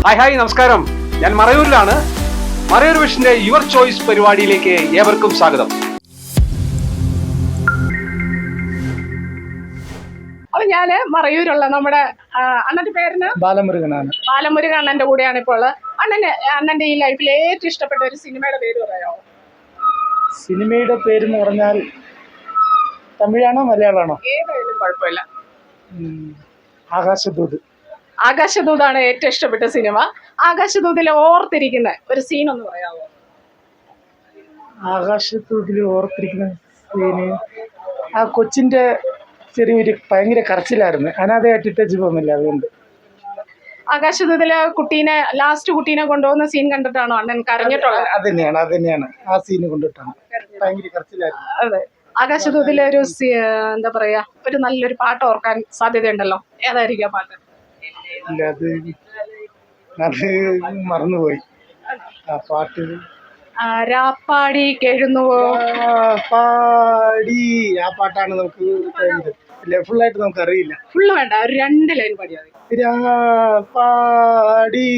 Hi നമസ്കാരം. ഞാൻ മറയൂരിലാണ്. Marayur വിഷന്റെ your choice പരിപാടിയിലേക്ക് ഏവർക്കും സ്വാഗതം. അപ്പൊ ഞാന് മറയൂരുള്ള നമ്മുടെ അണ്ണന്റെ പേരിന് ബാലമുരുകൻ അണ്ണന്റെ കൂടെയാണ് ഇപ്പോൾ ഉള്ളത്. അണ്ണന്റെ ഈ ലൈഫിൽ ഏറ്റവും ഇഷ്ടപ്പെട്ട ഒരു സിനിമയുടെ പേര് പറയാമോ? സിനിമയുടെ പേരെന്ന് പറഞ്ഞാൽ തമിഴാണോ മലയാളമാണോ? ഏതായാലും കുഴപ്പമില്ല. ആകാശദൂത്. ആകാശദൂതാണ് ഏറ്റവും ഇഷ്ടപ്പെട്ട സിനിമ. ആകാശദൂതിൽ ഓർത്തിരിക്കുന്ന ഒരു സീൻ ഒന്ന് പറയാമോ? ആകാശദൂതിൽ ഓർത്തിരിക്കുന്ന സീന് ആ കൊച്ചിന്റെ ചെറിയൊരു ഭയങ്കര കരച്ചിലായിരുന്നു. അനാഥയായിട്ടിട്ട് ജീവമില്ല. അതുകൊണ്ട് ആകാശദൂതിലെ ലാസ്റ്റ് കുട്ടീനെ കൊണ്ടുപോകുന്ന സീൻ കണ്ടിട്ടാണോ അണ്ണൻ കരഞ്ഞിട്ടുള്ളത്? അത് തന്നെയാണ് ആ സീന് കൊണ്ടിട്ടാണ്. ഭയങ്കര കരച്ചിലായിരുന്നു. അതെ. ആകാശദൂതിലെ ഒരു എന്താ പറയാ, ഒരു നല്ലൊരു പാട്ട് ഓർക്കാൻ സാധ്യതയുണ്ടല്ലോ. ഏതായിരിക്കും ആ പാട്ട്? ഇല്ല, അത് മറന്നുപോയി ആ പാട്ട്. രാപ്പാടി കേഴുന്നുവോ പാടി ആ പാട്ടാണ്. നമുക്ക് ഫുള്ളായിട്ട് നമുക്ക് അറിയില്ല. ഫുള്ള് വേണ്ട, ഒരു 2 ലൈൻ പാടിയാൽ മതി. പാടി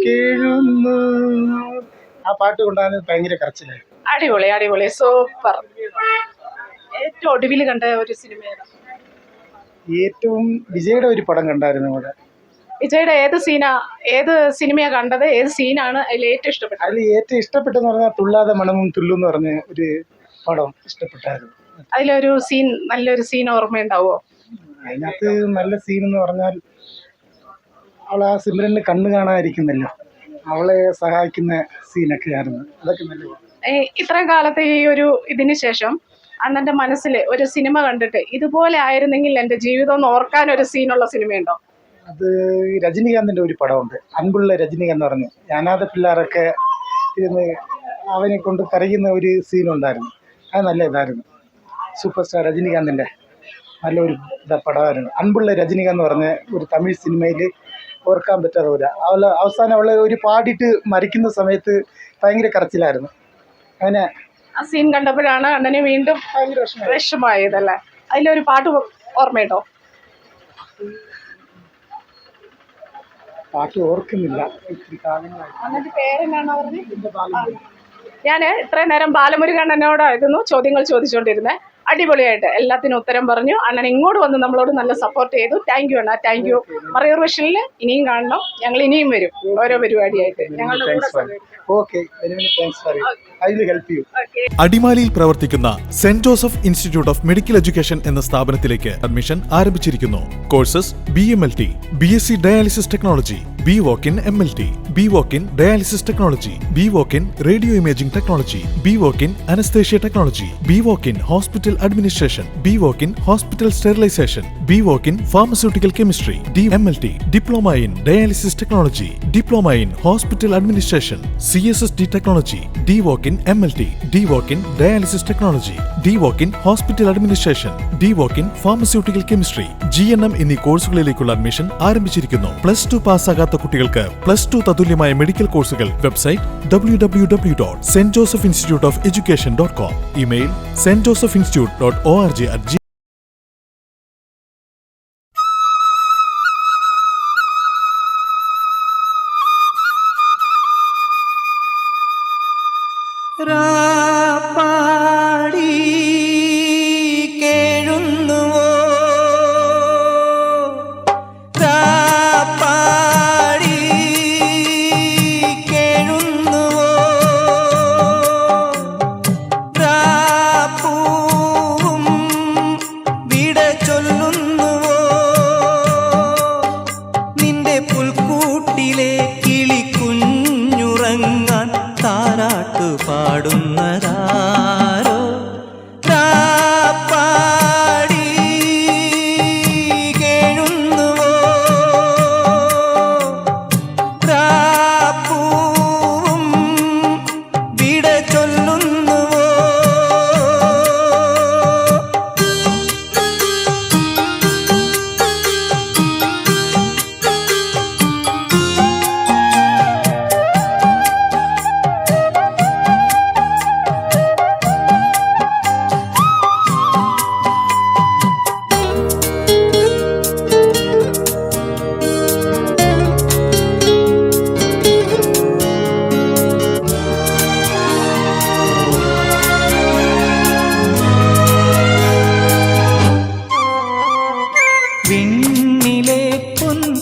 കേഴുന്നു ആ പാട്ട് കൊണ്ടാണ് ഭയങ്കര കരച്ചിലായി. അടിപൊളി സൂപ്പർ. ഏറ്റവും ഒടുവിൽ കണ്ട ഒരു സിനിമ? ഏറ്റവും വിജയുടെ ഒരു പടം കണ്ടായിരുന്നു ഇവിടെ. വിജയുടെ ഏത് സിനിമയാ കണ്ടത്? ഏത് സീനാണ് അതിൽ ഏറ്റവും ഇഷ്ടപ്പെട്ടത്? അതിൽ ഏറ്റവും ഇഷ്ടപ്പെട്ടെന്ന് പറഞ്ഞാൽ തുള്ളാതെ മണമും തുള്ളു എന്ന് പറഞ്ഞ ഒരു പടം ഇഷ്ടപ്പെട്ടായിരുന്നു. അതിലൊരു സീൻ, നല്ലൊരു സീൻ ഓർമ്മയുണ്ടാവോ? അതിനകത്ത് നല്ല സീൻ എന്ന് പറഞ്ഞാൽ അവൾ ആ സിമ്രന് കണ്ണു കാണാതിരിക്കുന്നല്ലോ, അവളെ സഹായിക്കുന്ന സീനൊക്കെ ആയിരുന്നു. അതൊക്കെ നല്ല. ഇത്രയും കാലത്തെ ഈ ഒരു ഇതിന് ശേഷം അണ്ണന്റെ മനസ്സിൽ ഒരു സിനിമ കണ്ടിട്ട് ഇതുപോലെ ആയിരുന്നെങ്കിൽ എന്റെ ജീവിതം എന്ന് ഓർക്കാൻ ഒരു സീനുള്ള സിനിമയുണ്ടോ? അത് രജനീകാന്തിന്റെ ഒരു പടമുണ്ട്, അൻപുള്ള രജനീകാന്ത് എന്ന് പറഞ്ഞ്. അനാഥ പിള്ളേരൊക്കെ ഇരുന്ന് അവനെ കൊണ്ട് കരയുന്ന ഒരു സീനുണ്ടായിരുന്നു. അത് നല്ല ഇതായിരുന്നു. സൂപ്പർ സ്റ്റാർ രജനീകാന്തിന്റെ നല്ലൊരു പടമായിരുന്നു അൻപുള്ള രജനീകാന്ത് എന്ന് പറഞ്ഞ ഒരു തമിഴ് സിനിമയിൽ. ഓർക്കാൻ പറ്റാതെ പോലെ അവസാനം അവളെ ഒരു പാടിയിട്ട് മരിക്കുന്ന സമയത്ത് ഭയങ്കര കരച്ചിലായിരുന്നു. അങ്ങനെ ആ സീൻ കണ്ടപ്പോഴാണ് അണ്ണന് വീണ്ടും ഭയങ്കര വിഷമമായതല്ലേ? അതിലൊരു പാട്ട് ഓർമ്മയുണ്ടോ? പാട്ട് ഓർക്കുന്നില്ല. അണ്ണന്റെ പേരെന്നാണോ പറഞ്ഞത്? ഞാൻ ഇത്രയും നേരം ബാലമുരുകണ്ണനോടായിരുന്നു ചോദ്യങ്ങൾ ചോദിച്ചുകൊണ്ടിരുന്നത്. അടിപൊളിയായിട്ട് എല്ലാത്തിനും ഉത്തരം പറഞ്ഞു. അണ്ണൻ ഇങ്ങോട്ട് വന്ന് നമ്മളോട് നല്ല സപ്പോർട്ട് ചെയ്തു. താങ്ക് യു അണ്ണ, താങ്ക് യു. മറയൂർ വിഷനിൽ ഇനിയും കാണണം. ഞങ്ങൾ ഇനിയും വരും ഓരോ പരിപാടിയായിട്ട്. ഞങ്ങളുടെ അടിമാലിയിൽ പ്രവർത്തിക്കുന്ന Saint Joseph institute of medical education എന്ന സ്ഥാപനത്തിലേക്ക് അഡ്മിഷൻ ആരംഭിച്ചിരിക്കുന്നു. Courses BMLT, BSc dialysis technology, BWOC in MLT, BWOC in dialysis technology, BWOC in radio imaging technology, BWOC in anaesthesia technology, BWOC in hospital administration, BWOC in hospital sterilisation, BWOC in pharmaceutical chemistry, DMLT, diploma in dialysis technology, diploma in hospital administration, CSSD technology, DWOC in MLT, DWOC in dialysis technology, DWOC in hospital administration, DWOC in pharmaceutical chemistry, GNM എന്നീ കോഴ്സുകളിലേക്കുള്ള admission ആരംഭിച്ചിരിക്കുന്നു. +2 പാസ്സാകാത്ത കുട്ടികൾക്ക് +2 തതുല്യമായ medical കോഴ്സുകൾ. Website www.stjosephinstituteofeducation.com. Email stjosephinstitute.org@gmail.com.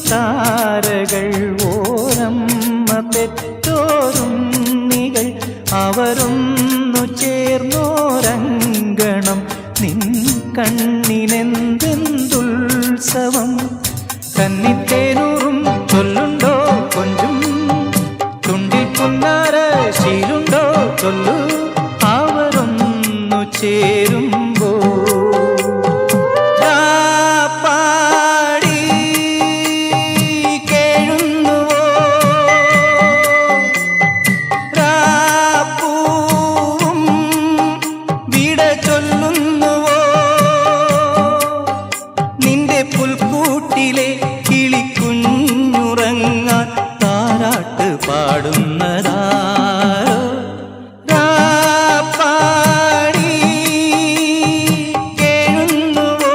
താരകൾ ഓരമ്മ പെറ്റോരുണ്ണികൾ അവരൊന്നു ചേർന്നോരങ്കണം നിൻ കണ്ണിനെന്തെന്തുത്സവം കന്നിത്തേനൂറും ചൊല്ലുണ്ടോ കൊഞ്ചും തുണ്ടിൽ പുന്നാര ശീലുണ്ടോ ചൊല്ലു അവരൊന്നു ചേരുമ്പോ പാടി കേഴുന്നുവോ രാപ്പൂവും വിട ചൊല്ലുന്നുവോ നിന്റെ പുൽക്കൂട്ടിലെ കിളിക്കുഞ്ഞുറങ്ങാൻ താരാട്ട് പാടുന്നതാരോ രാപ്പാടി കേഴുന്നുവോ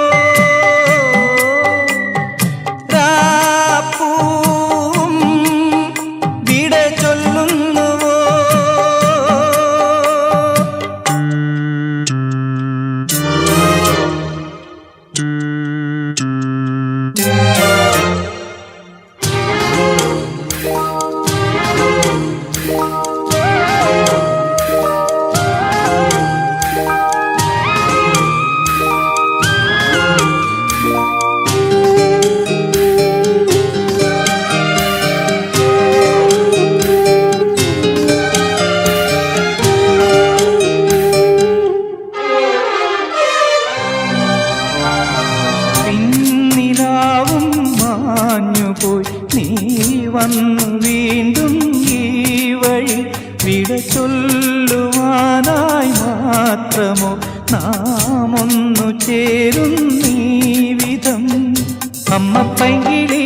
രാപ്പൂവും വിട ചൊല്ലുന്നുവോ പിന്നിലാവും മാഞ്ഞുപോയി നീ വന്നു വീണ്ടും ഈ വഴി വിട ചൊല്ലുവാനായി മാത്രമോ നാം ഒന്നു ചേരും നീ വിധം അമ്മ പൈകിളി